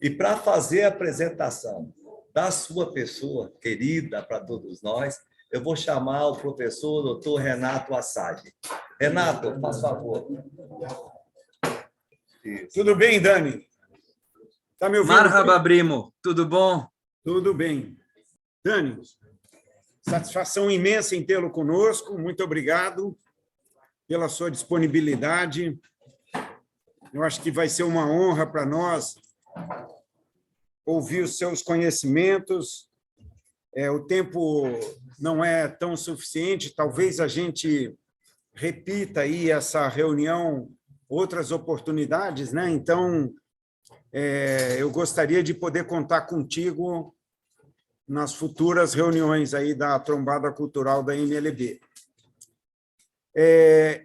E para fazer a apresentação da sua pessoa querida para todos nós, eu vou chamar o professor doutor Renato Assad. Renato, faz favor. Isso. Tudo bem, Dani? Está me ouvindo? Marhaba, primo. Tudo bom? Tudo bem. Dani, satisfação imensa em tê-lo conosco. Muito obrigado pela sua disponibilidade. Eu acho que vai ser uma honra para nós ouvir os seus conhecimentos. O tempo não é tão suficiente, talvez a gente repita aí essa reunião, outras oportunidades, né? Então, eu gostaria de poder contar contigo nas futuras reuniões aí da Trombada Cultural da MLB.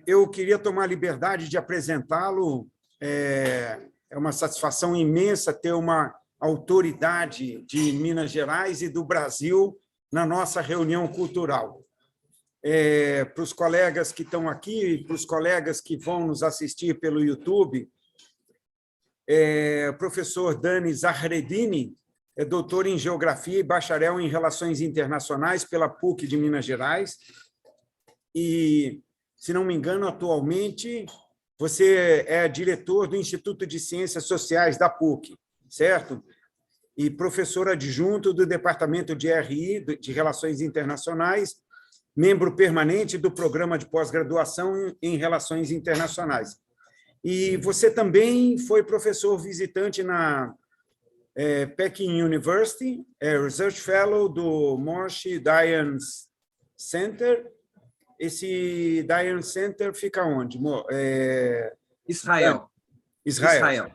Eu queria tomar a liberdade de apresentá-lo. É uma satisfação imensa ter uma autoridade de Minas Gerais e do Brasil na nossa reunião cultural. Para os colegas que estão aqui, para os colegas que vão nos assistir pelo YouTube, o professor Dani Zahreddini é doutor em Geografia e bacharel em Relações Internacionais pela PUC de Minas Gerais. E, se não me engano, atualmente você é diretor do Instituto de Ciências Sociais da PUC, certo? E professor adjunto do Departamento de RI, de Relações Internacionais, membro permanente do Programa de Pós-Graduação em Relações Internacionais. E você também foi professor visitante na Peking University, Research Fellow do Moshe Dayan Center. Esse Dayan Center fica onde? Israel. Israel.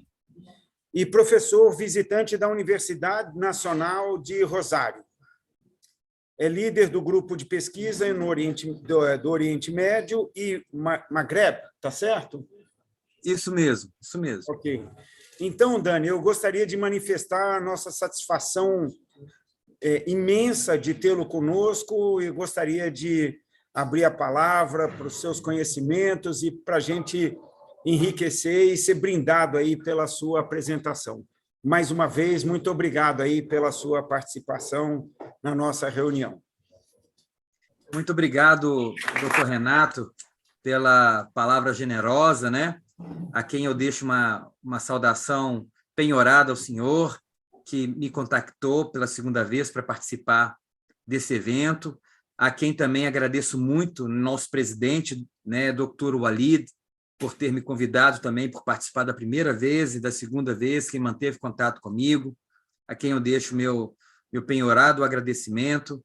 E professor visitante da Universidade Nacional de Rosário. É líder do grupo de pesquisa no do Oriente Médio e Magreb, tá certo? Isso mesmo, isso mesmo. Ok. Então, Dani, eu gostaria de manifestar a nossa satisfação imensa de tê-lo conosco e gostaria de abrir a palavra para os seus conhecimentos e para a gente enriquecer e ser brindado aí pela sua apresentação. Mais uma vez, muito obrigado aí pela sua participação na nossa reunião. Muito obrigado, doutor Renato, pela palavra generosa, né? A quem eu deixo uma saudação penhorada ao senhor, que me contactou pela segunda vez para participar desse evento, a quem também agradeço muito, nosso presidente, né, doutor Walid, por ter me convidado também por participar da primeira vez e da segunda vez, que manteve contato comigo, a quem eu deixo meu penhorado agradecimento.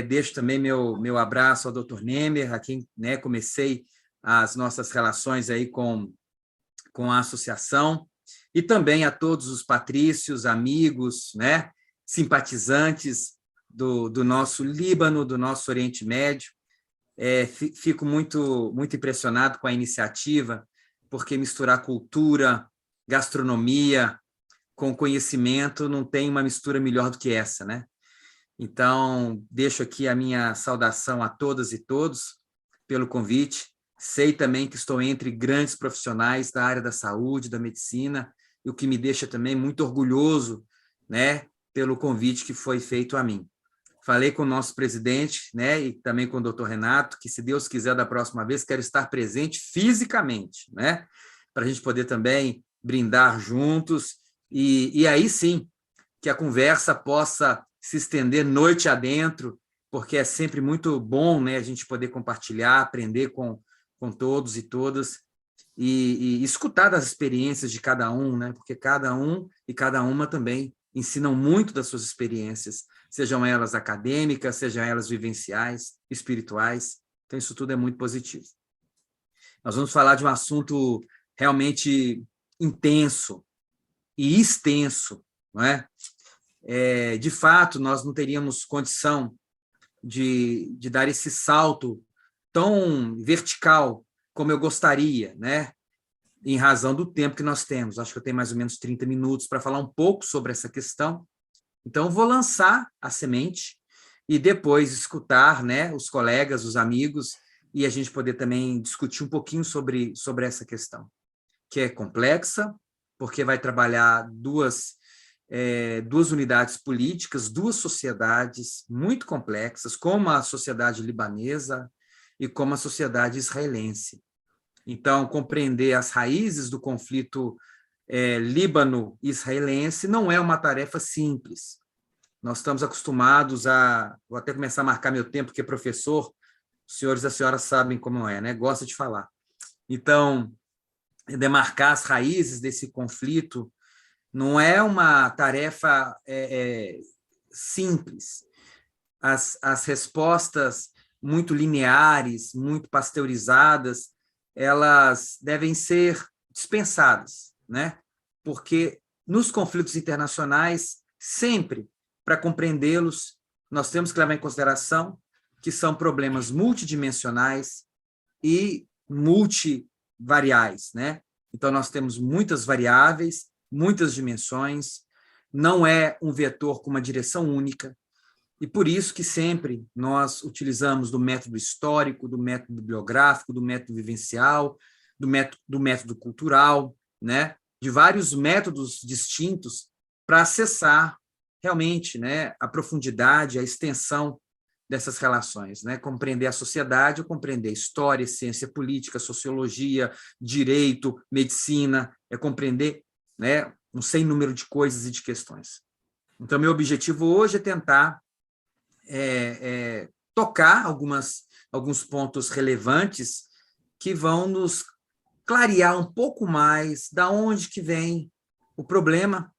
Deixo também meu abraço ao doutor Nemer, a quem, né, comecei as nossas relações aí com a associação, e também a todos os patrícios, amigos, né, simpatizantes do nosso Líbano, do nosso Oriente Médio. Fico muito impressionado com a iniciativa, porque misturar cultura, gastronomia com conhecimento não tem uma mistura melhor do que essa, né? Então, deixo aqui a minha saudação a todas e todos pelo convite. Sei também que estou entre grandes profissionais da área da saúde, da medicina, e o que me deixa também muito orgulhoso, né, pelo convite que foi feito a mim. Falei com o nosso presidente, né, e também com o doutor Renato, que, se Deus quiser, da próxima vez, quero estar presente fisicamente, né, para a gente poder também brindar juntos, e aí sim, que a conversa possa se estender noite adentro, porque é sempre muito bom, né, a gente poder compartilhar, aprender com todos e todas, e escutar das experiências de cada um, né, porque cada um e cada uma também ensinam muito das suas experiências, sejam elas acadêmicas, sejam elas vivenciais, espirituais. Então, isso tudo é muito positivo. Nós vamos falar de um assunto realmente intenso e extenso, não é? De fato, nós não teríamos condição de dar esse salto tão vertical como eu gostaria, né? Em razão do tempo que nós temos. Acho que eu tenho mais ou menos 30 minutos para falar um pouco sobre essa questão. Então, eu vou lançar a semente e depois escutar, né, os colegas, os amigos, e a gente poder também discutir um pouquinho sobre essa questão, que é complexa, porque vai trabalhar duas duas unidades políticas, duas sociedades muito complexas, como a sociedade libanesa e como a sociedade israelense. Então, compreender as raízes do conflito líbano-israelense não é uma tarefa simples. Nós estamos acostumados a... Vou até começar a marcar meu tempo, porque professor, os senhores e as senhoras sabem como é, né? Gosta de falar. Então, demarcar as raízes desse conflito não é uma tarefa simples. As respostas muito lineares, muito pasteurizadas, elas devem ser dispensadas, né? Porque nos conflitos internacionais, sempre, para compreendê-los, nós temos que levar em consideração que são problemas multidimensionais e multivariais, né? Então, nós temos muitas variáveis, muitas dimensões, não é um vetor com uma direção única, e por isso que sempre nós utilizamos do método histórico, do método bibliográfico, do método vivencial, do método cultural, né? De vários métodos distintos para acessar realmente, né, a profundidade, a extensão dessas relações, né? Compreender a sociedade, ou compreender história, ciência política, sociologia, direito, medicina, compreender, né, um sem número de coisas e de questões. Então, meu objetivo hoje é tentar tocar alguns pontos relevantes que vão nos clarear um pouco mais da onde que vem o problema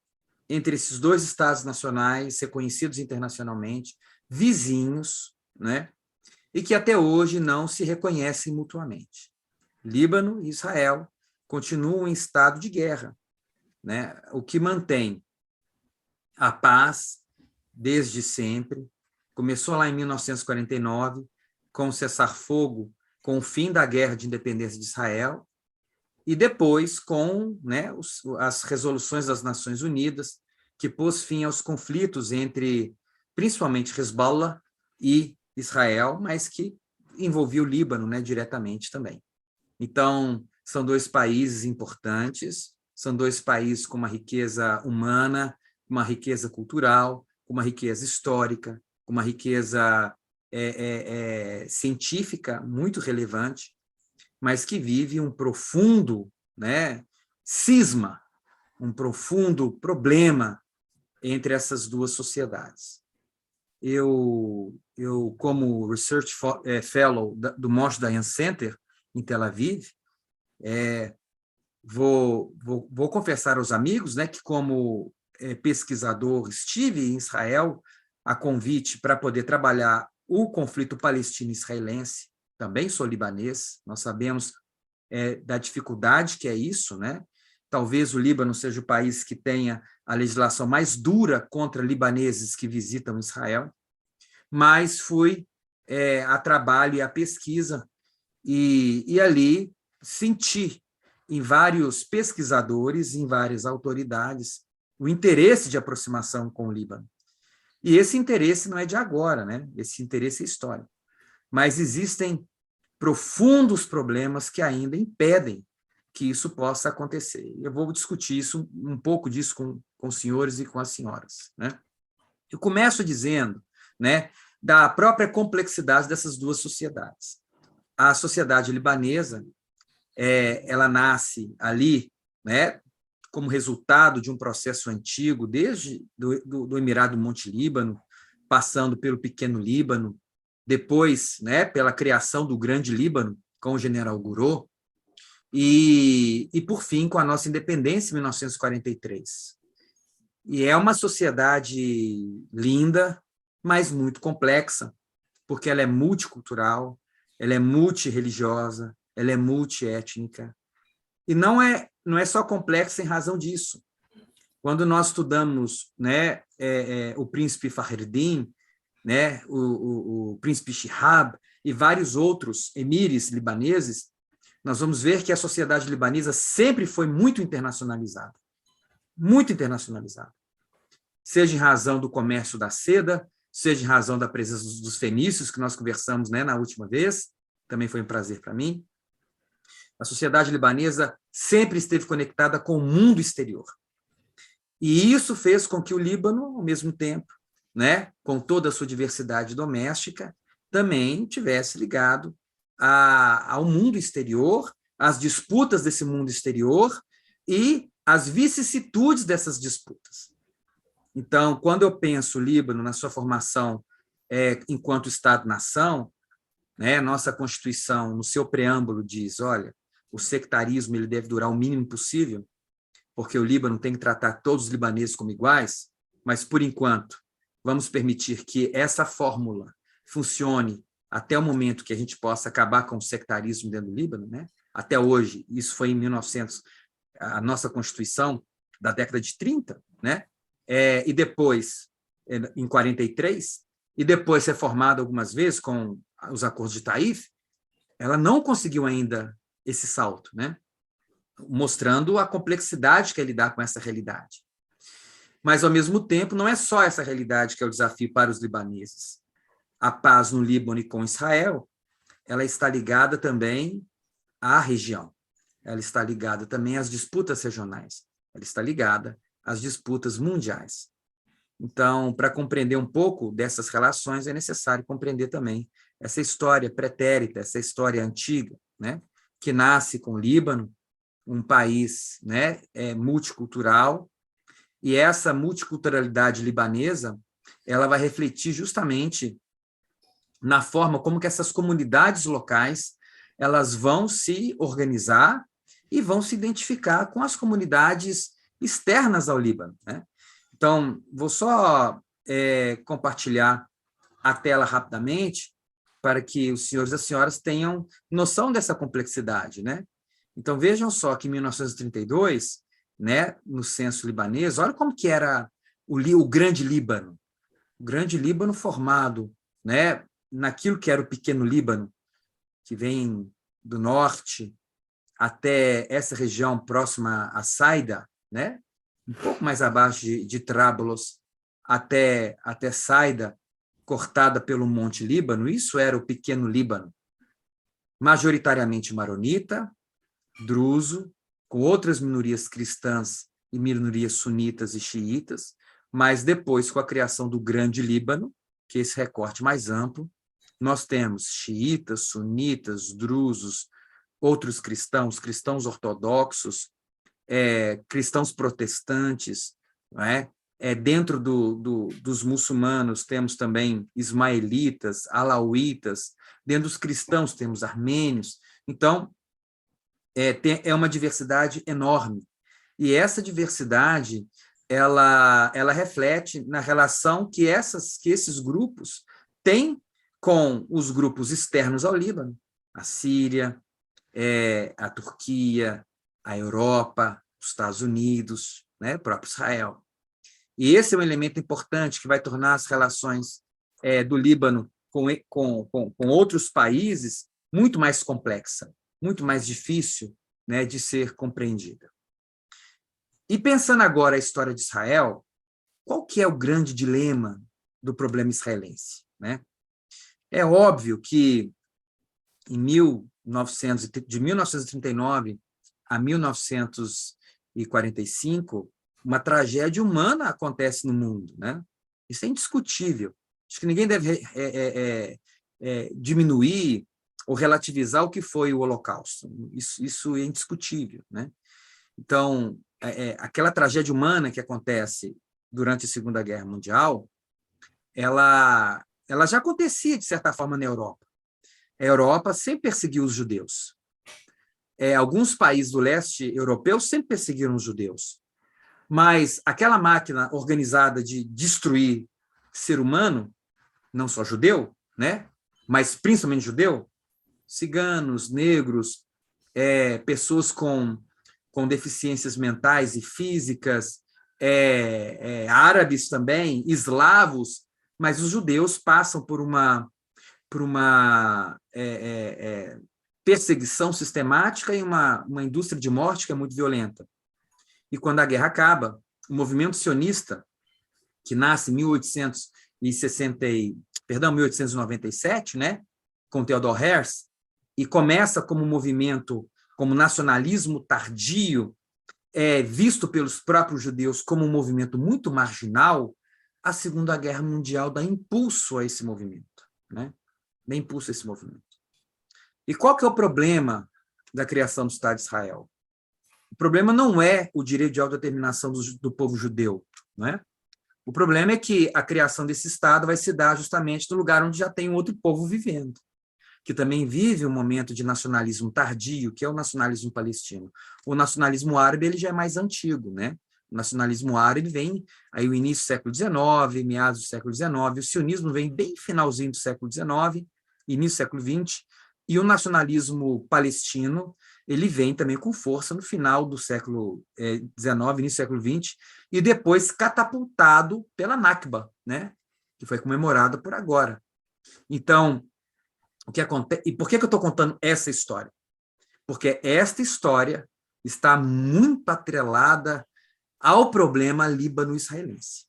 entre esses dois estados nacionais, reconhecidos internacionalmente, vizinhos, né? E que até hoje não se reconhecem mutuamente. Líbano e Israel continuam em estado de guerra, né? O que mantém a paz desde sempre. Começou lá em 1949, com o cessar-fogo, com o fim da Guerra de Independência de Israel, e depois com, né, as resoluções das Nações Unidas, que pôs fim aos conflitos entre, principalmente, Hezbollah e Israel, mas que envolvia o Líbano, né, diretamente também. Então, são dois países importantes, são dois países com uma riqueza humana, uma riqueza cultural, uma riqueza histórica, uma riqueza científica muito relevante, mas que vive um profundo, né, cisma, um profundo problema entre essas duas sociedades. Eu como Research Fellow do Moshe Dayan Center, em Tel Aviv, vou confessar aos amigos, né, que como pesquisador estive em Israel a convite para poder trabalhar o conflito palestino-israelense, também sou libanês, nós sabemos da dificuldade que é isso, né? Talvez o Líbano seja o país que tenha a legislação mais dura contra libaneses que visitam Israel, mas fui a trabalho e a pesquisa, e ali senti em vários pesquisadores, em várias autoridades, o interesse de aproximação com o Líbano. E esse interesse não é de agora, né? Esse interesse é histórico. Mas existem profundos problemas que ainda impedem que isso possa acontecer. Eu vou discutir isso, um pouco disso com os senhores e com as senhoras, né? Eu começo dizendo, né, da própria complexidade dessas duas sociedades. A sociedade libanesa, ela nasce ali, né, como resultado de um processo antigo, desde do Emirado do Monte Líbano, passando pelo Pequeno Líbano, depois, né, pela criação do Grande Líbano, com o general Gouraud, e por fim, com a nossa independência em 1943. E é uma sociedade linda, mas muito complexa, porque ela é multicultural, ela é multirreligiosa, ela é multiétnica, e não é só complexa em razão disso. Quando nós estudamos, né, o príncipe Fahreddin, né, o príncipe Shihab e vários outros emires libaneses, nós vamos ver que a sociedade libanesa sempre foi muito internacionalizada, seja em razão do comércio da seda, seja em razão da presença dos fenícios, que nós conversamos, né, na última vez, também foi um prazer para mim. A sociedade libanesa sempre esteve conectada com o mundo exterior. E isso fez com que o Líbano, ao mesmo tempo, né, com toda a sua diversidade doméstica, também tivesse ligado ao mundo exterior, às disputas desse mundo exterior e às vicissitudes dessas disputas. Então, quando eu penso o Líbano na sua formação enquanto Estado-nação, né, nossa Constituição, no seu preâmbulo, diz, olha, o sectarismo ele deve durar o mínimo possível, porque o Líbano tem que tratar todos os libaneses como iguais, mas, por enquanto, vamos permitir que essa fórmula funcione até o momento que a gente possa acabar com o sectarismo dentro do Líbano, né? Até hoje, isso foi em 1900, a nossa Constituição da década de 30, né? E depois, em 43, e depois reformada algumas vezes com os acordos de Taif, ela não conseguiu ainda esse salto, né? Mostrando a complexidade que é lidar com essa realidade. Mas, ao mesmo tempo, não é só essa realidade que é o desafio para os libaneses. A paz no Líbano e com Israel, ela está ligada também à região, ela está ligada também às disputas regionais, ela está ligada às disputas mundiais. Então, para compreender um pouco dessas relações, é necessário compreender também essa história pretérita, essa história antiga, né, que nasce com o Líbano, um país, né, multicultural, e essa multiculturalidade libanesa ela vai refletir justamente na forma como que essas comunidades locais elas vão se organizar e vão se identificar com as comunidades externas ao Líbano, né? Então, vou só compartilhar a tela rapidamente para que os senhores e as senhoras tenham noção dessa complexidade, né? Então, vejam só que em 1932, né, no censo libanês, olha como que era o Grande Líbano. O Grande Líbano formado, né, naquilo que era o Pequeno Líbano, que vem do norte até essa região próxima a Saida, né, um pouco mais abaixo de Trábulos, até Saida, cortada pelo Monte Líbano, isso era o Pequeno Líbano, majoritariamente maronita, druso, com outras minorias cristãs e minorias sunitas e xiitas, mas depois, com a criação do Grande Líbano, que é esse recorte mais amplo, nós temos xiitas, sunitas, drusos, outros cristãos, cristãos ortodoxos, cristãos protestantes, não é? Dentro dos muçulmanos temos também ismaelitas, alauítas, dentro dos cristãos temos armênios. Então, é uma diversidade enorme. E essa diversidade ela reflete na relação que esses grupos têm com os grupos externos ao Líbano, a Síria, a Turquia, a Europa, os Estados Unidos, né, o próprio Israel. E esse é um elemento importante que vai tornar as relações do Líbano com outros países muito mais complexa, muito mais difícil, né, de ser compreendida. E pensando agora a história de Israel, qual que é o grande dilema do problema israelense, né? É óbvio que de 1939 a 1945, uma tragédia humana acontece no mundo, né? Isso é indiscutível. Acho que ninguém deve diminuir ou relativizar o que foi o Holocausto. Isso é indiscutível, né? Então, aquela tragédia humana que acontece durante a Segunda Guerra Mundial, ela já acontecia, de certa forma, na Europa. A Europa sempre perseguiu os judeus. Alguns países do leste europeu sempre perseguiram os judeus. Mas aquela máquina organizada de destruir ser humano, não só judeu, né? Mas principalmente judeu, ciganos, negros, pessoas com deficiências mentais e físicas, árabes também, eslavos, mas os judeus passam por uma perseguição sistemática e uma indústria de morte que é muito violenta. E quando a guerra acaba, o movimento sionista, que nasce em 1897, né, com Theodor Herzl, e começa como movimento, como nacionalismo tardio, é visto pelos próprios judeus como um movimento muito marginal, a Segunda Guerra Mundial dá impulso a esse movimento, né? Dá impulso a esse movimento. E qual que é o problema da criação do Estado de Israel? O problema não é o direito de autodeterminação do povo judeu, não é? O problema é que a criação desse Estado vai se dar justamente no lugar onde já tem um outro povo vivendo, que também vive um momento de nacionalismo tardio, que é o nacionalismo palestino. O nacionalismo árabe ele já é mais antigo, né? O nacionalismo árabe vem aí o início do século XIX, meados do século XIX, o sionismo vem bem finalzinho do século XIX, início do século XX, e o nacionalismo palestino ele vem também com força no final do século XIX, início do século XX, e depois catapultado pela Nakba, né? Que foi comemorada por agora. Então, o que acontece? E por que eu estou contando essa história? Porque esta história está muito atrelada ao problema líbano-israelense.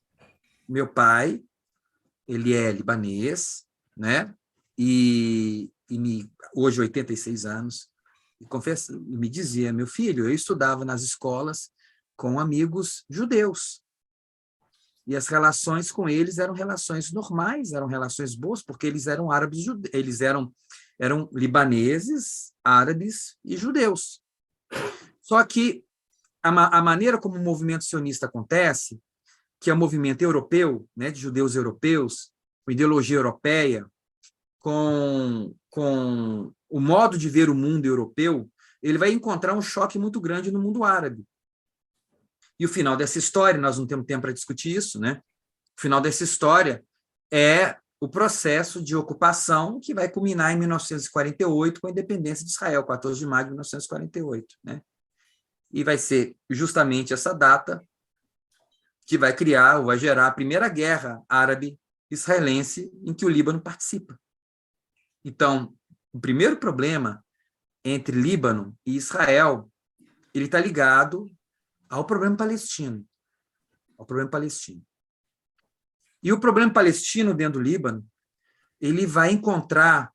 Meu pai, ele é libanês, né? Hoje 86 anos, e me dizia, meu filho, eu estudava nas escolas com amigos judeus, e as relações com eles eram relações normais, eram relações boas, porque eles eram árabes, eles eram libaneses, árabes e judeus. Só que a maneira como o movimento sionista acontece, que é um movimento europeu, né, de judeus europeus, com ideologia europeia, com o modo de ver o mundo europeu, ele vai encontrar um choque muito grande no mundo árabe. E o final dessa história, nós não temos tempo para discutir isso, né? O final dessa história é o processo de ocupação que vai culminar em 1948 com a independência de Israel, 14 de maio de 1948, né? E vai ser justamente essa data que vai criar ou vai gerar a primeira guerra árabe-israelense em que o Líbano participa. Então, o primeiro problema entre Líbano e Israel, ele está ligado ao problema palestino. Ao problema palestino. E o problema palestino dentro do Líbano, ele vai encontrar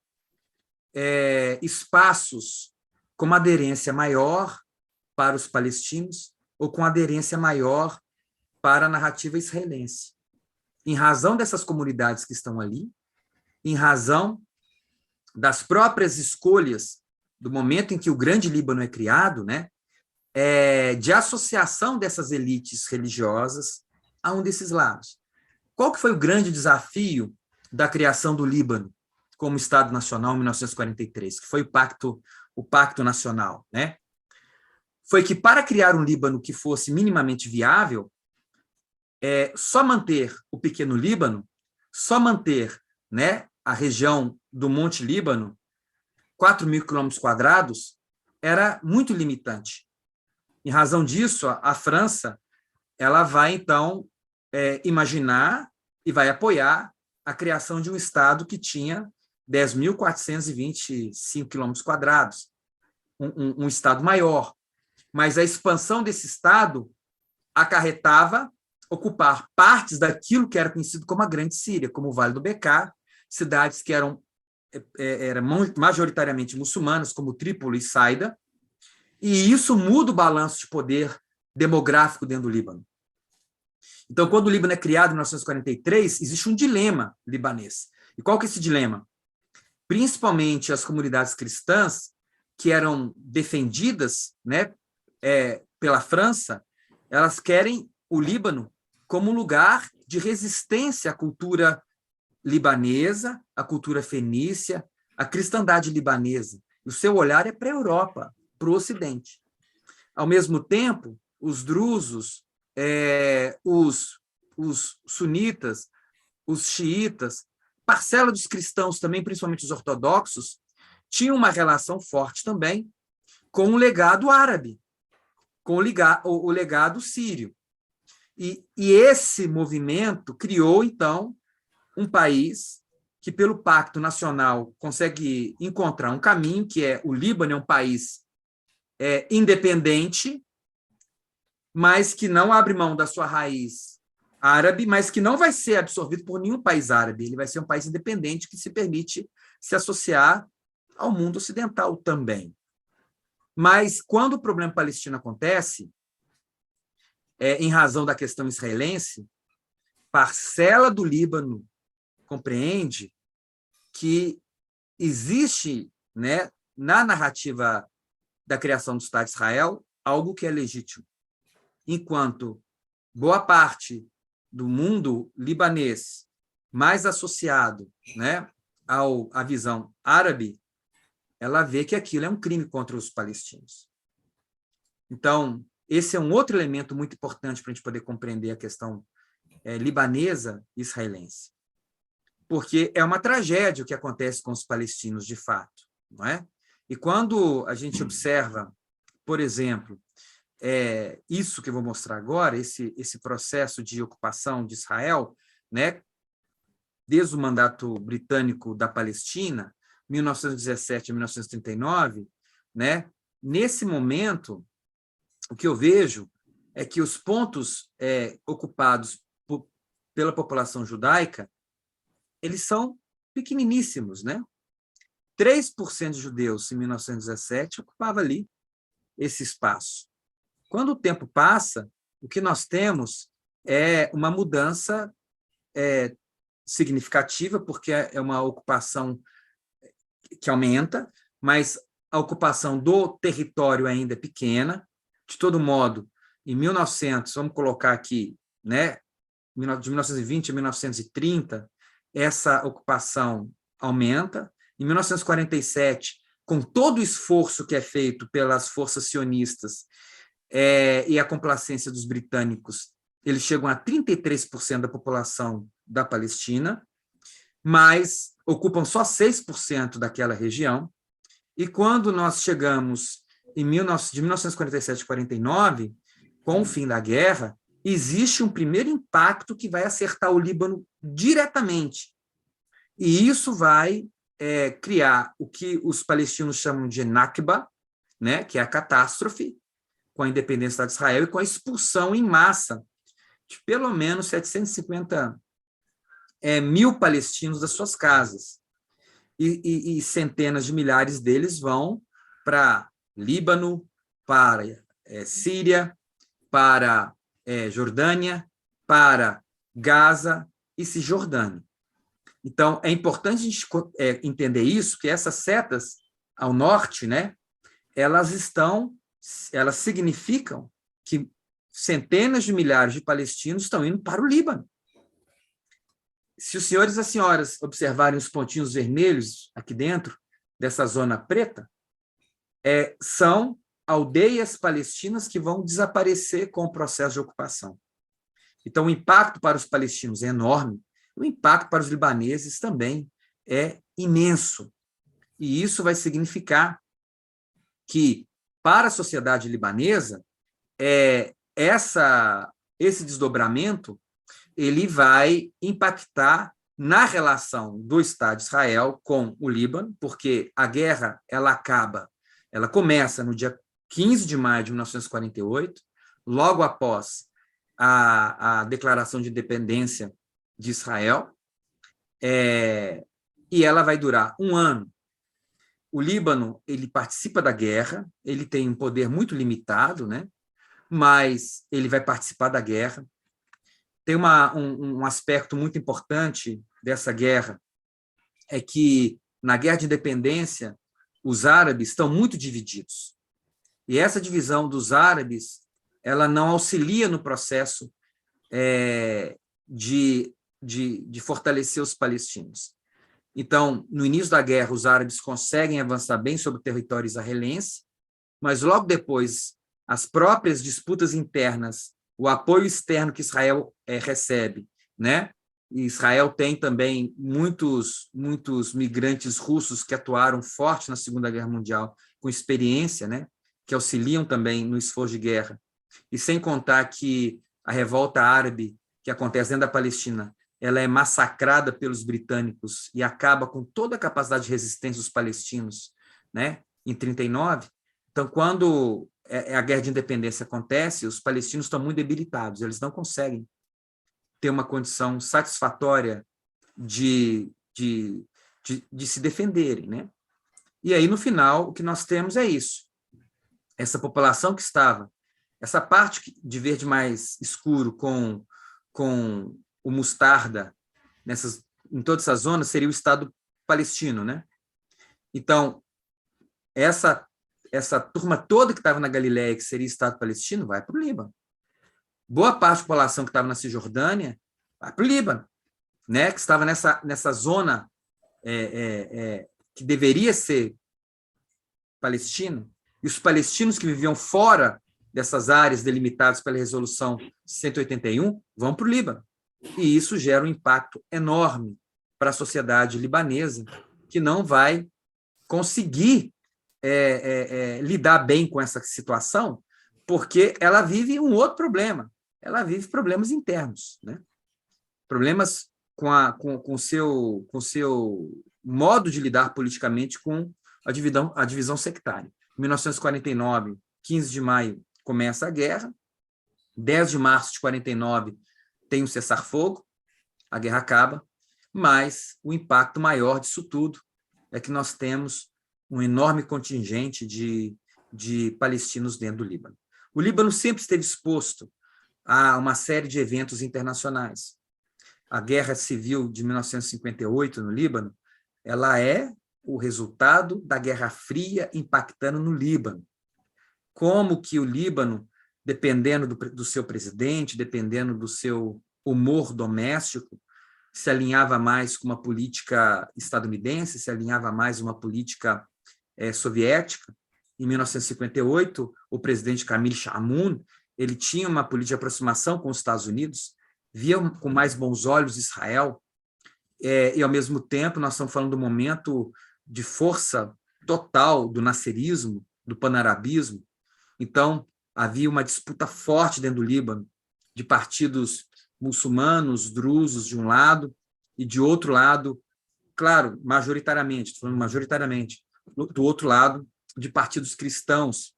espaços com uma aderência maior para os palestinos ou com aderência maior para a narrativa israelense. Em razão dessas comunidades que estão ali, em razão das próprias escolhas do momento em que o Grande Líbano é criado, né, de associação dessas elites religiosas a um desses lados. Qual que foi o grande desafio da criação do Líbano como Estado Nacional em 1943, que foi o Pacto Nacional, né? Foi que, para criar um Líbano que fosse minimamente viável, só manter o pequeno Líbano, só manter, né, a região do Monte Líbano, 4.000 quilômetros quadrados, era muito limitante. Em razão disso, a França ela vai, então, imaginar e vai apoiar a criação de um Estado que tinha 10.425 quilômetros quadrados, um Estado maior. Mas a expansão desse Estado acarretava ocupar partes daquilo que era conhecido como a Grande Síria, como o Vale do Bekaa, cidades que eram majoritariamente muçulmanas, como Trípoli e Saida, e isso muda o balanço de poder demográfico dentro do Líbano. Então, quando o Líbano é criado em 1943, existe um dilema libanês. E qual que é esse dilema? Principalmente as comunidades cristãs, que eram defendidas, né, pela França, elas querem o Líbano como um lugar de resistência à cultura libanesa, à cultura fenícia, à cristandade libanesa. O seu olhar é para a Europa, para o Ocidente. Ao mesmo tempo, os drusos, os sunitas, os xiitas, parcela dos cristãos também, principalmente os ortodoxos, tinham uma relação forte também com o legado árabe, com o legado sírio. E esse movimento criou, então, um país que, pelo Pacto Nacional, consegue encontrar um caminho, que o Líbano é um país independente, mas que não abre mão da sua raiz árabe, mas que não vai ser absorvido por nenhum país árabe. Ele vai ser um país independente que se permite se associar ao mundo ocidental também. Mas, quando o problema palestino acontece, em razão da questão israelense, parcela do Líbano compreende que existe, né, na narrativa da criação do Estado de Israel algo que é legítimo, enquanto boa parte do mundo libanês mais associado, né, à visão árabe, ela vê que aquilo é um crime contra os palestinos. Então, esse é um outro elemento muito importante para a gente poder compreender a questão libanesa e israelense. Porque é uma tragédia o que acontece com os palestinos, de fato, não é? E quando a gente observa, por exemplo, isso que eu vou mostrar agora, esse processo de ocupação de Israel, né, desde o mandato britânico da Palestina, 1917 a 1939, né, nesse momento, o que eu vejo é que os pontos ocupados pela população judaica, eles são pequeniníssimos, né? 3% de judeus, em 1917, ocupava ali esse espaço. Quando o tempo passa, o que nós temos é uma mudança significativa, porque é uma ocupação que aumenta, mas a ocupação do território ainda é pequena. De todo modo, em 1900, vamos colocar aqui, né, de 1920 a 1930, essa ocupação aumenta. Em 1947, com todo o esforço que é feito pelas forças sionistas e a complacência dos britânicos, eles chegam a 33% da população da Palestina, mas ocupam só 6% daquela região. E quando nós chegamos de 1947 a 49, com o fim da guerra, existe um primeiro impacto que vai acertar o Líbano diretamente. E isso vai criar o que os palestinos chamam de Nakba, né, que é a catástrofe, com a independência de Israel e com a expulsão em massa de pelo menos 750 mil palestinos das suas casas. E centenas de milhares deles vão para Líbano, para Síria, para Jordânia, para Gaza e Cisjordânia. Então, é importante a gente entender isso, que essas setas ao norte, né, elas significam que centenas de milhares de palestinos estão indo para o Líbano. Se os senhores e as senhoras observarem os pontinhos vermelhos aqui dentro dessa zona preta, são aldeias palestinas que vão desaparecer com o processo de ocupação. Então, o impacto para os palestinos é enorme, o impacto para os libaneses também é imenso. E isso vai significar que, para a sociedade libanesa, esse desdobramento ele vai impactar na relação do Estado de Israel com o Líbano, porque a guerra ela começa no dia 15 de maio de 1948, logo após a declaração de independência de Israel, e ela vai durar um ano. O Líbano ele participa da guerra, ele tem um poder muito limitado, né? Mas ele vai participar da guerra. Tem um aspecto muito importante dessa guerra, é que, na guerra de independência, os árabes estão muito divididos. E essa divisão dos árabes ela não auxilia no processo de fortalecer os palestinos. Então, no início da guerra, os árabes conseguem avançar bem sobre o território israelense, mas logo depois, as próprias disputas internas, o apoio externo que Israel recebe, né? E Israel tem também muitos migrantes russos que atuaram forte na Segunda Guerra Mundial, com experiência, né? Que auxiliam também no esforço de guerra. E sem contar que a revolta árabe que acontece dentro da Palestina, ela é massacrada pelos britânicos e acaba com toda a capacidade de resistência dos palestinos, né? Em 1939. Então, quando a guerra de independência acontece, os palestinos estão muito debilitados, eles não conseguem ter uma condição satisfatória de se defenderem, né? E aí, no final, o que nós temos é isso. Essa população que estava essa parte de verde mais escuro com o mostarda em todas essas zonas seria o Estado palestino, né? Então, essa turma toda que estava na Galileia, que seria Estado palestino, vai para o Líbano. Boa parte da população que estava na Cisjordânia vai para o Líbano, né? Que estava nessa zona que deveria ser palestina, e os palestinos que viviam fora dessas áreas delimitadas pela Resolução 181 vão para o Líbano. E isso gera um impacto enorme para a sociedade libanesa, que não vai conseguir lidar bem com essa situação, porque ela vive um outro problema. Ela vive problemas internos, né? Problemas com o seu modo de lidar politicamente com a divisão sectária. Em 1949, 15 de maio, começa a guerra. 10 de março de 49 tem um cessar-fogo, a guerra acaba, mas o impacto maior disso tudo é que nós temos um enorme contingente de palestinos dentro do Líbano. O Líbano sempre esteve exposto a uma série de eventos internacionais. A Guerra Civil de 1958 no Líbano, ela é o resultado da Guerra Fria impactando no Líbano. Como que o Líbano, dependendo do seu presidente, dependendo do seu humor doméstico, se alinhava mais com uma política estadunidense, se alinhava mais uma política soviética. Em 1958, o presidente Camille Chamoun, ele tinha uma política de aproximação com os Estados Unidos, via com mais bons olhos Israel, e, ao mesmo tempo, nós estamos falando do momento de força total do nasserismo, do panarabismo. Então, havia uma disputa forte dentro do Líbano, de partidos muçulmanos, drusos, de um lado, e de outro lado, claro, majoritariamente, estou falando majoritariamente, do outro lado, de partidos cristãos,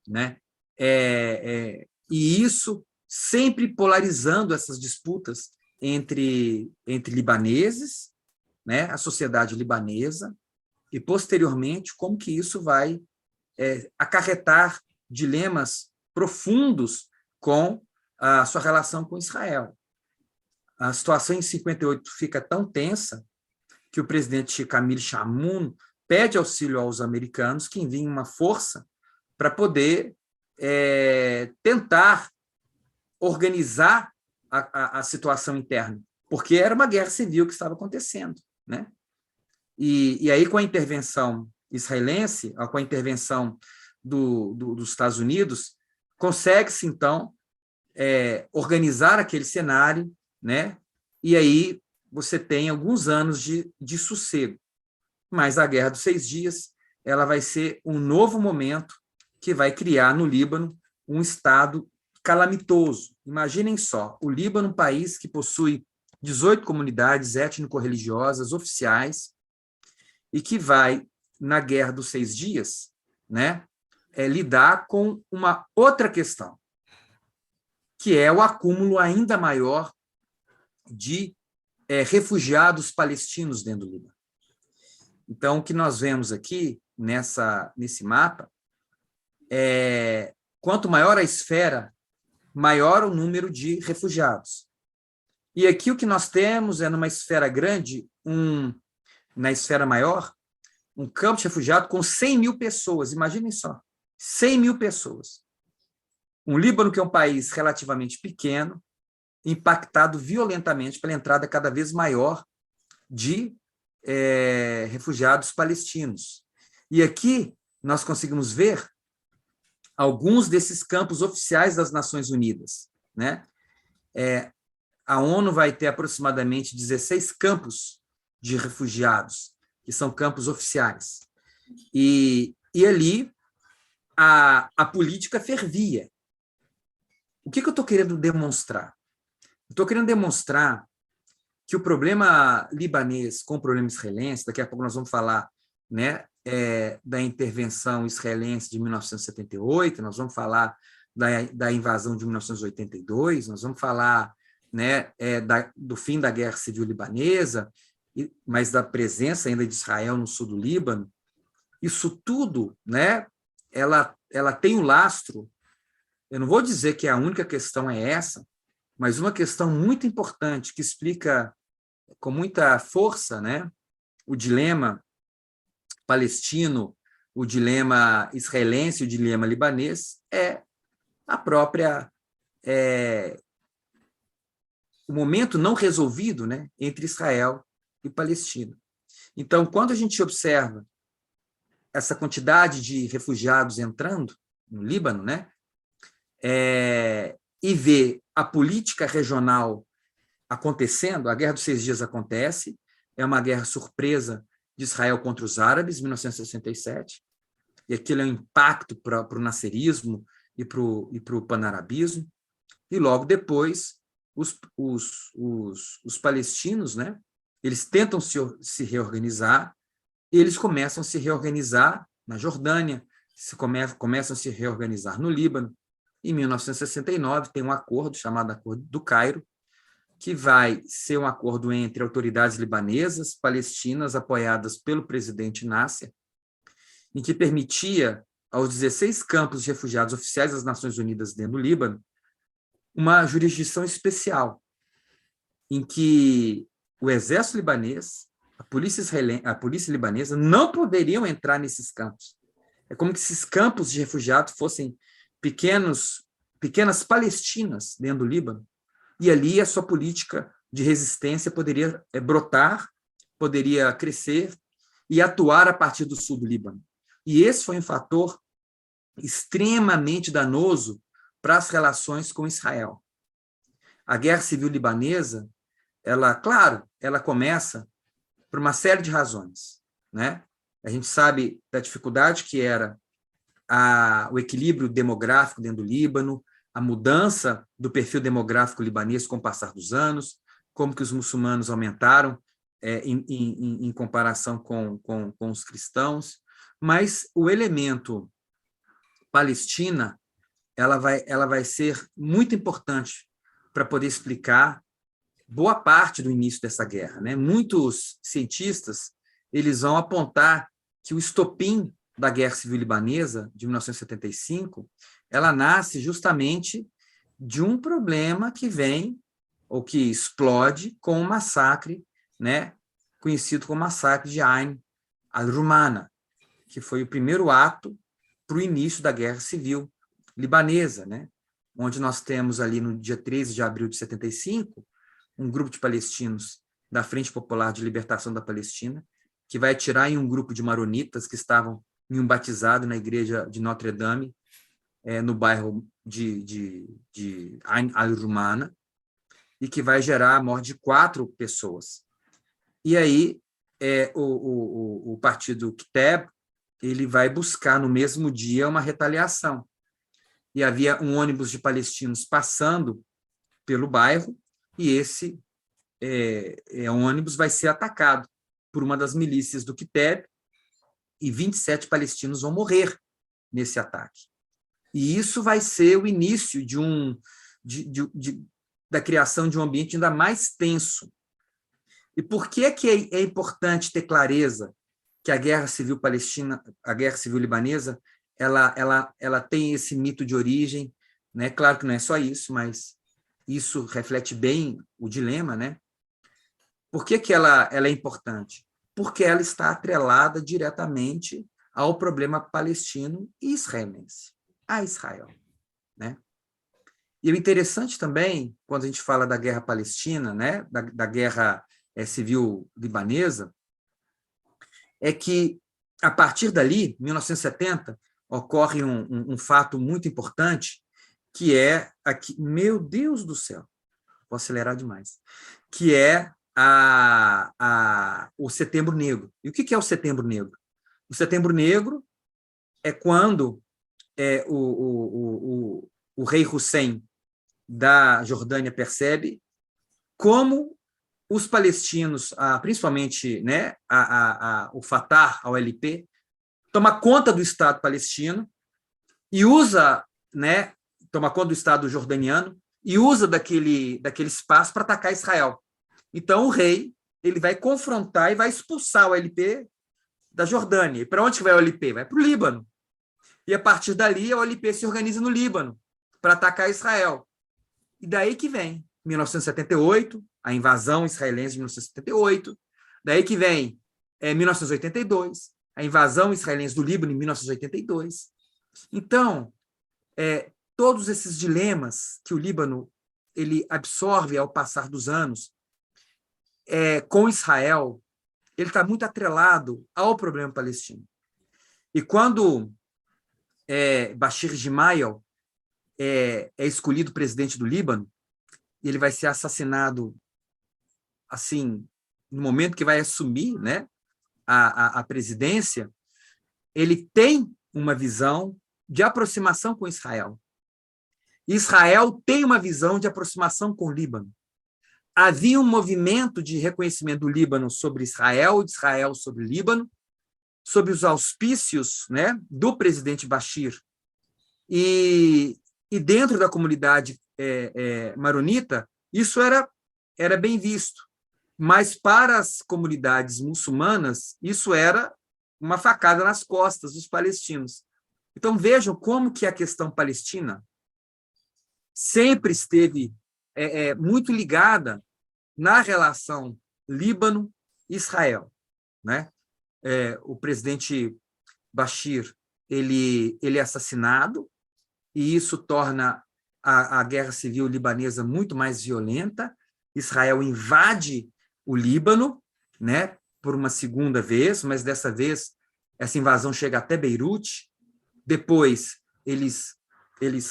né? E isso sempre polarizando essas disputas entre libaneses, né? A sociedade libanesa, e, posteriormente, como que isso vai acarretar dilemas profundos com a sua relação com Israel. A situação em 58 fica tão tensa que o presidente Camille Chamoun pede auxílio aos americanos que enviem uma força para poder tentar organizar a situação interna, porque era uma guerra civil que estava acontecendo, né? E aí, com a intervenção israelense, com a intervenção dos Estados Unidos, consegue-se, então, organizar aquele cenário, né? E aí você tem alguns anos de sossego. Mas a Guerra dos 6 Dias ela vai ser um novo momento que vai criar no Líbano um Estado calamitoso. Imaginem só, o Líbano, um país que possui 18 comunidades étnico-religiosas oficiais e que vai, na Guerra dos 6 Dias, né, lidar com uma outra questão, que é o acúmulo ainda maior de refugiados palestinos dentro do Líbano. Então, o que nós vemos aqui nesse mapa quanto maior a esfera, maior o número de refugiados. E aqui o que nós temos numa esfera grande, na esfera maior, um campo de refugiados com 100 mil pessoas. Imaginem só, 100 mil pessoas. Um Líbano que é um país relativamente pequeno, impactado violentamente pela entrada cada vez maior de refugiados palestinos. E aqui nós conseguimos ver alguns desses campos oficiais das Nações Unidas, né? A ONU vai ter aproximadamente 16 campos de refugiados, que são campos oficiais. E ali a política fervia. O que eu estou querendo demonstrar? Estou querendo demonstrar que o problema libanês com o problema israelense, daqui a pouco nós vamos falar, né, da intervenção israelense de 1978, nós vamos falar da invasão de 1982, nós vamos falar, né, do fim da Guerra Civil Libanesa, mas da presença ainda de Israel no sul do Líbano. Isso tudo, né, ela tem o lastro eu não vou dizer que a única questão é essa, mas uma questão muito importante que explica com muita força, né, o dilema palestino, o dilema israelense, o dilema libanês, é a própria o momento não resolvido, né, entre Israel e Palestina. Então, quando a gente observa essa quantidade de refugiados entrando no Líbano, né, e vê a política regional acontecendo, a Guerra dos Seis Dias acontece, é uma guerra surpresa de Israel contra os árabes, em 1967, e aquilo é um impacto para o nasserismo e para o panarabismo, e logo depois os palestinos, né, eles tentam se reorganizar, e eles começam a se reorganizar na Jordânia, começam a se reorganizar no Líbano. Em 1969, tem um acordo chamado Acordo do Cairo, que vai ser um acordo entre autoridades libanesas, palestinas, apoiadas pelo presidente Nasser, em que permitia aos 16 campos de refugiados oficiais das Nações Unidas dentro do Líbano uma jurisdição especial, em que o exército libanês, a polícia libanesa não poderiam entrar nesses campos. É como se esses campos de refugiados fossem pequenas Palestinas dentro do Líbano, e ali a sua política de resistência poderia brotar, poderia crescer e atuar a partir do sul do Líbano. E esse foi um fator extremamente danoso para as relações com Israel. A guerra civil libanesa, ela começa por uma série de razões, né? A gente sabe da dificuldade que era o equilíbrio demográfico dentro do Líbano, a mudança do perfil demográfico libanês com o passar dos anos, como que os muçulmanos aumentaram em comparação com os cristãos, mas o elemento Palestina, ela vai ser muito importante para poder explicar boa parte do início dessa guerra, né? Muitos cientistas eles vão apontar que o estopim da Guerra Civil Libanesa, de 1975, ela nasce justamente de um problema que vem, ou que explode, com o massacre, né, conhecido como massacre de Ain al-Rumana, que foi o primeiro ato para o início da Guerra Civil Libanesa, né, onde nós temos ali no dia 13 de abril de 75, um grupo de palestinos da Frente Popular de Libertação da Palestina, que vai atirar em um grupo de maronitas que estavam em um batizado na igreja de Notre Dame, no bairro de Ain al-Rumana, e que vai gerar a morte de 4 pessoas. E aí o partido Kitab ele vai buscar no mesmo dia uma retaliação. E havia um ônibus de palestinos passando pelo bairro, e esse ônibus vai ser atacado por uma das milícias do Kitab, e 27 palestinos vão morrer nesse ataque. E isso vai ser o início da criação de um ambiente ainda mais tenso. E por que é importante ter clareza que a Guerra Civil Palestina, a Guerra Civil Libanesa, ela tem esse mito de origem, né? Claro que não é só isso, mas isso reflete bem o dilema, né? Por que ela é importante? Porque ela está atrelada diretamente ao problema palestino e israelense, a Israel, né? E o interessante também, quando a gente fala da guerra palestina, né, da guerra civil libanesa, é que, a partir dali, 1970, ocorre um fato muito importante, que é, meu Deus do céu, vou acelerar demais, que é o Setembro Negro. E o que é o Setembro Negro? O Setembro Negro é quando o rei Hussein da Jordânia percebe como os palestinos, principalmente, né, o Fatah, a OLP, toma conta do Estado palestino e usa, né, toma conta do Estado jordaniano e usa daquele espaço para atacar Israel. Então, o rei ele vai confrontar e vai expulsar o OLP da Jordânia. E para onde vai o OLP? Vai para o Líbano. E, a partir dali, a OLP se organiza no Líbano. para atacar Israel. E daí que vem 1978, a invasão israelense de 1978, daí que vem 1982, a invasão israelense do Líbano em 1982. Então, todos esses dilemas que o Líbano ele absorve ao passar dos anos com Israel, ele está muito atrelado ao problema palestino. E quando Bashir Gemayel é escolhido presidente do Líbano, ele vai ser assassinado assim, no momento que vai assumir, né, a presidência, ele tem uma visão de aproximação com Israel. Israel tem uma visão de aproximação com o Líbano. Havia um movimento de reconhecimento do Líbano sobre Israel, de Israel sobre o Líbano, sob os auspícios, né, do presidente Bashir. E dentro da comunidade maronita, isso era bem visto. Mas para as comunidades muçulmanas, isso era uma facada nas costas dos palestinos. Então, vejam como que a questão palestina sempre esteve muito ligada na relação Líbano-Israel, né? O presidente Bashir ele é assassinado, e isso torna a guerra civil libanesa muito mais violenta. Israel invade o Líbano, né, por uma segunda vez, mas dessa vez essa invasão chega até Beirute. Depois eles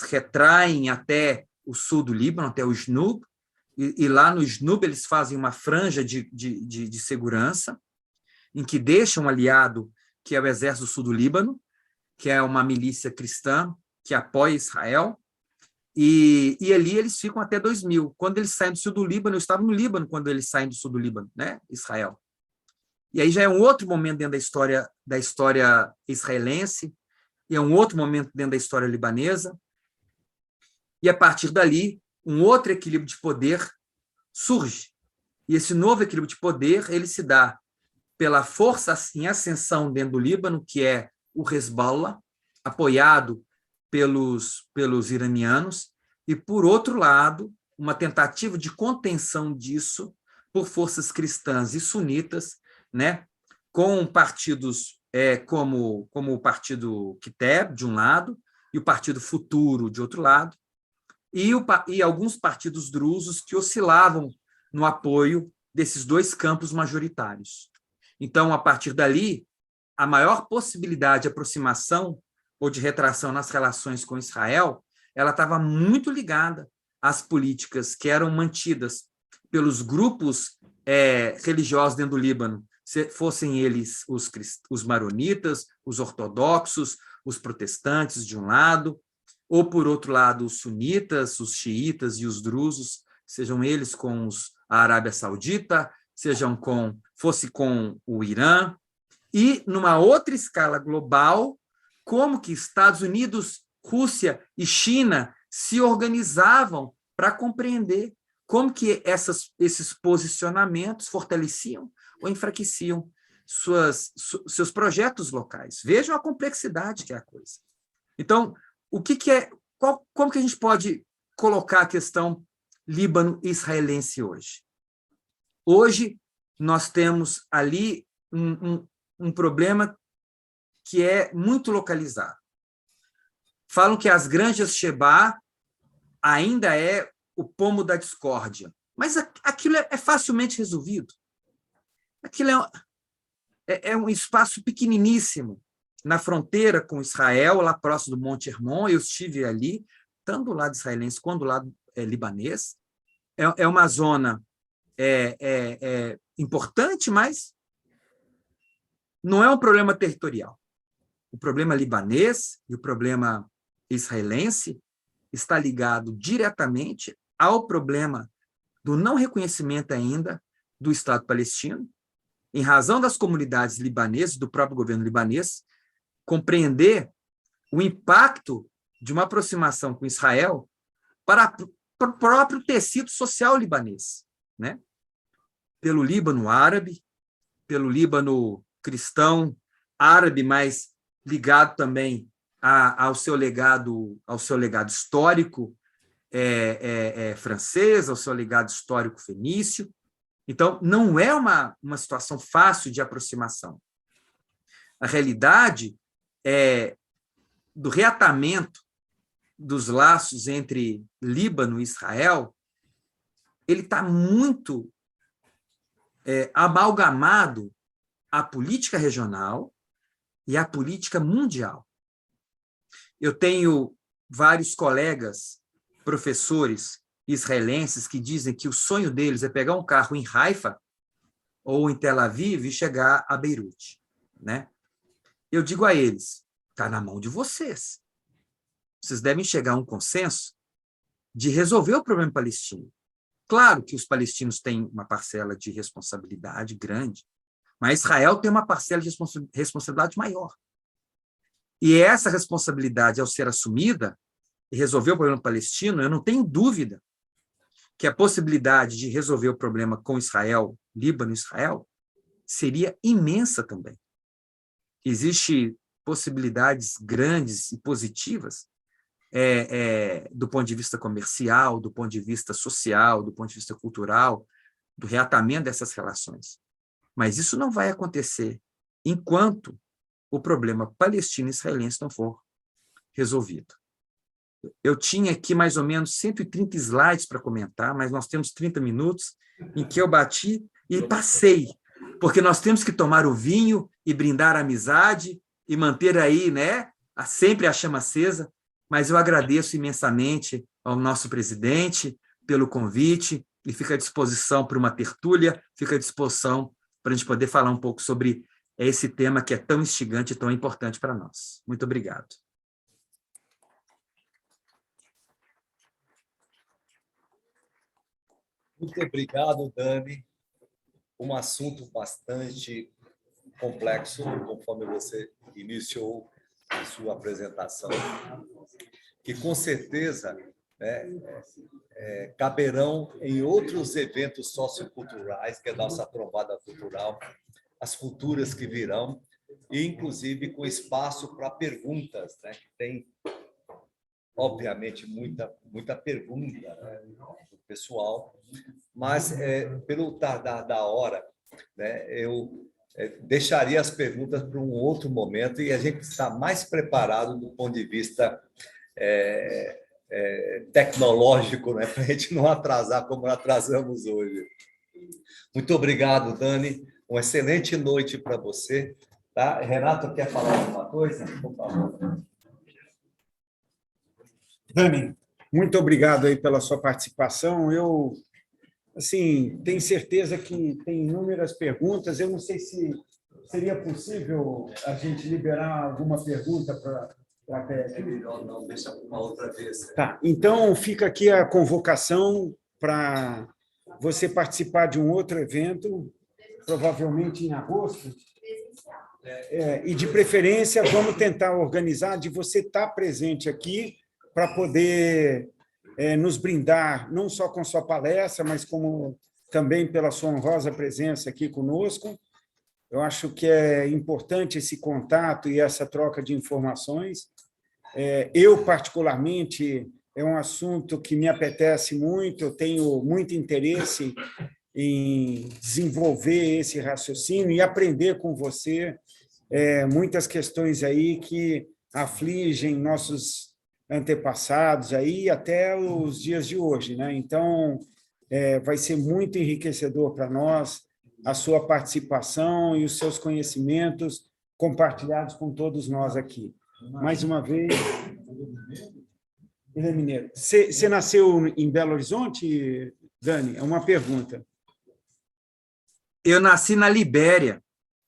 retraem até o sul do Líbano, até o Jnub, e lá no Jnub eles fazem uma franja de segurança, em que deixam um aliado, que é o Exército do Sul do Líbano, que é uma milícia cristã que apoia Israel, e ali eles ficam até 2000. Quando eles saem do sul do Líbano, eu estava no Líbano quando eles saem do sul do Líbano, né? Israel. E aí já é um outro momento dentro da história israelense, e é um outro momento dentro da história libanesa, e a partir dali, um outro equilíbrio de poder surge. E esse novo equilíbrio de poder, ele se dá pela força em ascensão dentro do Líbano, que é o Hezbollah, apoiado pelos iranianos, e, por outro lado, uma tentativa de contenção disso por forças cristãs e sunitas, né, com partidos como o Partido Kiteb, de um lado, e o Partido Futuro, de outro lado, e alguns partidos drusos que oscilavam no apoio desses dois campos majoritários. Então, a partir dali, a maior possibilidade de aproximação ou de retração nas relações com Israel, ela estava muito ligada às políticas que eram mantidas pelos grupos religiosos dentro do Líbano, se fossem eles os maronitas, os ortodoxos, os protestantes, de um lado, ou, por outro lado, os sunitas, os xiitas e os drusos, sejam eles com a Arábia Saudita, fosse com o Irã, e, numa outra escala global, como que Estados Unidos, Rússia e China se organizavam para compreender como que esses posicionamentos fortaleciam ou enfraqueciam seus projetos locais. Vejam a complexidade que é a coisa. Então, como que a gente pode colocar a questão líbano-israelense hoje? Hoje, nós temos ali um problema que é muito localizado. Falam que as granjas Sheba ainda é o pomo da discórdia, mas aquilo é facilmente resolvido. Aquilo é um espaço pequeniníssimo na fronteira com Israel, lá próximo do Monte Hermon. Eu estive ali, tanto do lado israelense quanto do lado libanês. É uma zona importante, mas não é um problema territorial. O problema libanês e o problema israelense está ligado diretamente ao problema do não reconhecimento ainda do Estado palestino, em razão das comunidades libanesas, do próprio governo libanês, compreender o impacto de uma aproximação com Israel para o próprio tecido social libanês, né? Pelo Líbano árabe, pelo Líbano cristão árabe, mas ligado também ao seu legado histórico francês, ao seu legado histórico fenício. Então, não é uma situação fácil de aproximação. A realidade do reatamento dos laços entre Líbano e Israel, ele está muito amalgamado à política regional e à política mundial. Eu tenho vários colegas, professores israelenses, que dizem que o sonho deles é pegar um carro em Haifa ou em Tel Aviv e chegar a Beirute, né? Eu digo a eles, está na mão de vocês. Vocês devem chegar a um consenso de resolver o problema palestino. Claro que os palestinos têm uma parcela de responsabilidade grande, mas Israel tem uma parcela de responsabilidade maior. E essa responsabilidade, ao ser assumida e resolver o problema palestino, eu não tenho dúvida que a possibilidade de resolver o problema com Israel, Líbano e Israel, seria imensa também. Existem possibilidades grandes e positivas do ponto de vista comercial, do ponto de vista social, do ponto de vista cultural, do reatamento dessas relações. Mas isso não vai acontecer enquanto o problema palestino-israelense não for resolvido. Eu tinha aqui mais ou menos 130 slides para comentar, mas nós temos 30 minutos em que eu bati e passei, porque nós temos que tomar o vinho e brindar a amizade e manter aí, né, sempre a chama acesa, mas eu agradeço imensamente ao nosso presidente pelo convite e fico à disposição para uma tertúlia, fico à disposição para a gente poder falar um pouco sobre esse tema que é tão instigante e tão importante para nós. Muito obrigado. Muito obrigado, Dani. Um assunto bastante complexo, conforme você iniciou a sua apresentação, que com certeza, né, caberão em outros eventos socioculturais, que é a nossa trombada cultural, as futuras que virão, e inclusive com espaço para perguntas, né, que tem, obviamente, muita pergunta, né, do pessoal, mas pelo tardar da hora, né, eu deixaria as perguntas para um outro momento e a gente está mais preparado do ponto de vista tecnológico, né, para a gente não atrasar como atrasamos hoje. Muito obrigado, Dani. Uma excelente noite para você. Tá? Renato, quer falar alguma coisa? Por favor. Dani, muito obrigado aí pela sua participação. Eu, assim, tenho certeza que tem inúmeras perguntas. Eu não sei se seria possível a gente liberar alguma pergunta para É melhor não, deixa uma outra vez. Tá, então fica aqui a convocação para você participar de um outro evento, provavelmente em agosto. E, de preferência, vamos tentar organizar de você estar presente aqui para poder nos brindar, não só com sua palestra, mas como também pela sua honrosa presença aqui conosco. Eu acho que é importante esse contato e essa troca de informações. Eu, particularmente, é um assunto que me apetece muito, eu tenho muito interesse em desenvolver esse raciocínio e aprender com você muitas questões aí que afligem nossos antepassados aí até os dias de hoje, né? Então, vai ser muito enriquecedor para nós a sua participação e os seus conhecimentos compartilhados com todos nós aqui. Mais uma vez, ele é mineiro. Você nasceu em Belo Horizonte, Dani? É uma pergunta. Eu nasci na Libéria.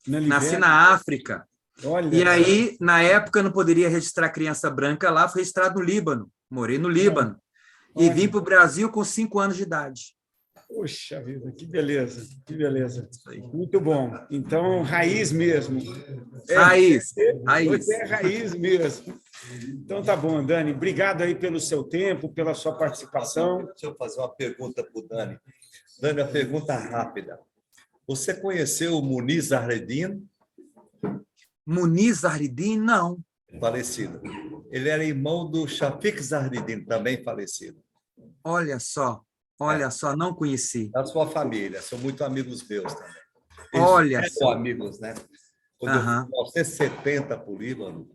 Nasci na África. Olha, e aí, na época, eu não poderia registrar criança branca lá, fui registrado no Líbano. Morei no Líbano. E vim para o Brasil com 5 anos de idade. Poxa vida, que beleza, que beleza. Muito bom. Então, raiz mesmo. Raiz. Você é raiz mesmo. Então, tá bom, Dani. Obrigado aí pelo seu tempo, pela sua participação. Deixa eu fazer uma pergunta para o Dani. Dani, uma pergunta rápida. Você conheceu o Muniz Zahreddin? Muniz Zahreddin, não. falecido. Ele era irmão do Shafik Zahreddin, também falecido. Olha só, não conheci. Da sua família, são muito amigos meus também. Olha Eles só. eram amigos, né? Quando eu fui em 1970 para o Líbano,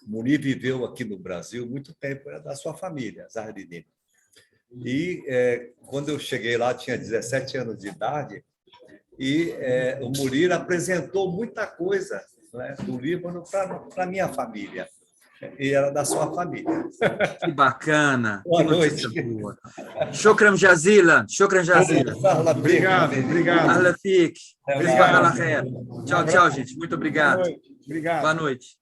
Munir viveu aqui no Brasil muito tempo, era da sua família, Zahreddin. E quando eu cheguei lá, tinha 17 anos de idade, e o Munir apresentou muita coisa, né, do Líbano para a minha família. E era da sua família. Que bacana. Boa Que notícia noite. boa. Shukran jazilan. Shukran jazilan. Obrigado, obrigado. Ahla fik. É, Tchau, tchau, gente. Muito obrigado. Obrigado. Boa noite.